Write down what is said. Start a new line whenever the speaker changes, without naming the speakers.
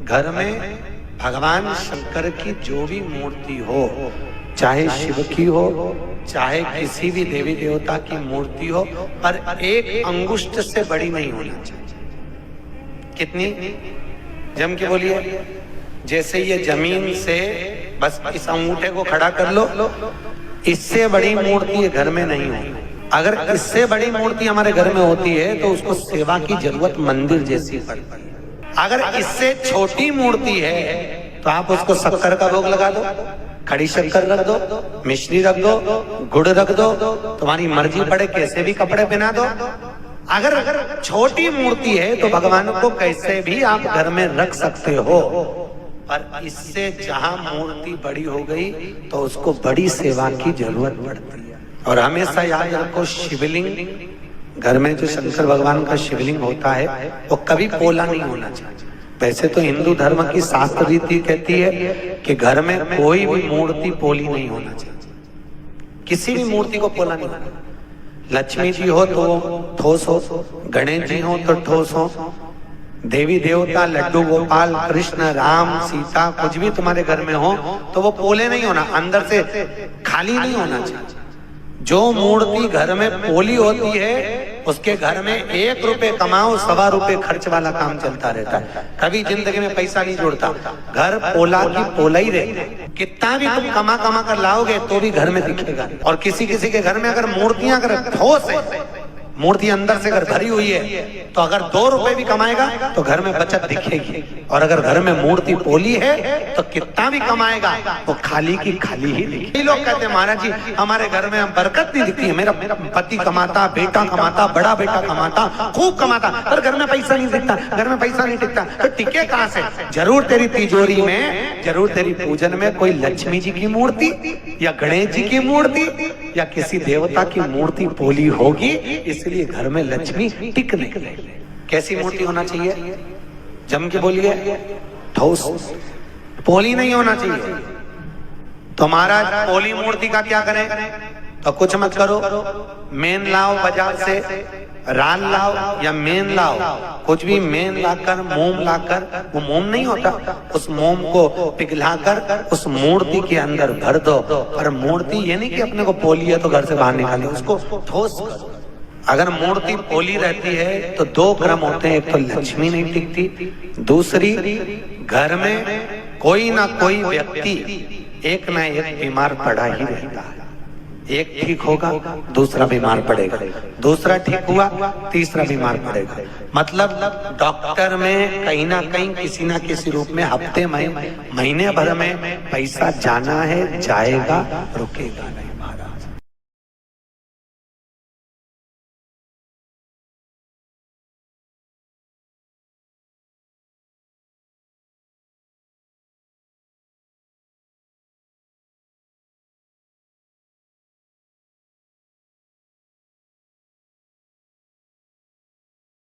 घर में भगवान शंकर की जो भी मूर्ति हो, चाहे शिव की हो, चाहे किसी भी देवी देवता की मूर्ति हो, पर एक अंगुष्ठ से बड़ी नहीं होनी चाहिए। कितनी? जम के बोलिए। जैसे ये जमीन से बस इस अंगूठे को खड़ा कर लो, इससे बड़ी मूर्ति घर में नहीं हो। अगर इससे बड़ी मूर्ति हमारे घर में होती है तो उसको सेवा की जरूरत मंदिर जैसी पड़ती है। अगर इससे छोटी मूर्ति है तो आप उसको शक्कर का भोग लगा दो, खड़ी शक्कर रख दो, मिश्री रख दो, गुड़ रख दो, तुम्हारी मर्जी पड़े कैसे भी कपड़े पहना दो। अगर छोटी मूर्ति है तो भगवान को कैसे भी आप घर में रख सकते हो, पर इससे जहां मूर्ति बड़ी हो गई तो उसको बड़ी सेवा की जरूरत पड़ती है। और हमेशा याद रखो, शिवलिंग घर में जो शंकर भगवान का शिवलिंग होता है वो कभी पोला नहीं होना चाहिए। वैसे तो हिंदू धर्म की शास्त्र रीति कहती है कि घर में कोई भी मूर्ति पोली नहीं होना चाहिए, किसी भी मूर्ति को पोला नहीं होना। लक्ष्मी जी हो तो ठोस हो, गणेश जी हो तो ठोस हो, देवी देवता लड्डू गोपाल कृष्ण राम सीता कुछ भी तुम्हारे घर में हो तो वो पोले नहीं होना, अंदर से खाली नहीं होना चाहिए। जो मूर्ति घर में पोली होती है उसके घर में 1 रुपए कमाओ 1.25 रुपए खर्च वाला काम चलता रहता है, कभी जिंदगी में पैसा नहीं जोड़ता। घर पोला की पोला ही रहता, कितना भी तुम कमा कर लाओगे तो भी घर में दिखेगा। और किसी किसी के घर में अगर मूर्तियां अगर ठोस है, मूर्ति अंदर से अगर भरी हुई है तो अगर 2 रुपए भी कमाएगा तो घर में बचत दिखेगी। और अगर घर में मूर्ति पोली है तो कितना भी कमाएगा वो खाली की खाली ही दिखेगी। लोग कहते हैं महाराज जी हमारे घर में बरकत नहीं दिखती है, मेरा पति कमाता, बेटा कमाता, बड़ा बेटा कमाता, खूब कमाता, पर घर में पैसा नहीं दिखता, घर में पैसा नहीं टिकता। तो टिके कहां से? जरूर तेरी तिजोरी में, जरूर तेरी पूजन में कोई लक्ष्मी जी की मूर्ति या गणेश जी की मूर्ति या किसी देवता की मूर्ति पोली होगी, इसलिए घर में लक्ष्मी टिक नहीं। कैसी मूर्ति होना चाहिए? जम के बोलिए। ठोस, पोली नहीं होना चाहिए। तो महाराज पोली मूर्ति का क्या करें? तो कुछ मत करो, मेन लाओ बाजार से, राल लाओ या मेन लाओ, कुछ भी मेन लाकर, मोम लाकर, वो मोम नहीं होता, उस मोम को पिघलाकर उस मूर्ति के अंदर भर दो। पर मूर्ति ये नहीं कि अपने को पोली है तो घर से बाहर निकाले, उसको ठोस करो। अगर मूर्ति पोली रहती है तो 2 क्रम होते हैं, एक तो लक्ष्मी नहीं टिकती, दूसरी घर में कोई ना कोई व्यक्ति एक ना एक बीमार पड़ा ही रहता है। एक ठीक होगा दूसरा बीमार पड़ेगा, दूसरा ठीक हुआ तीसरा बीमार पड़ेगा। मतलब डॉक्टर में कहीं ना कहीं किसी ना किसी रूप में हफ्ते में, महीने भर में पैसा जाना है, जाएगा, रुकेगा नहीं महाराज।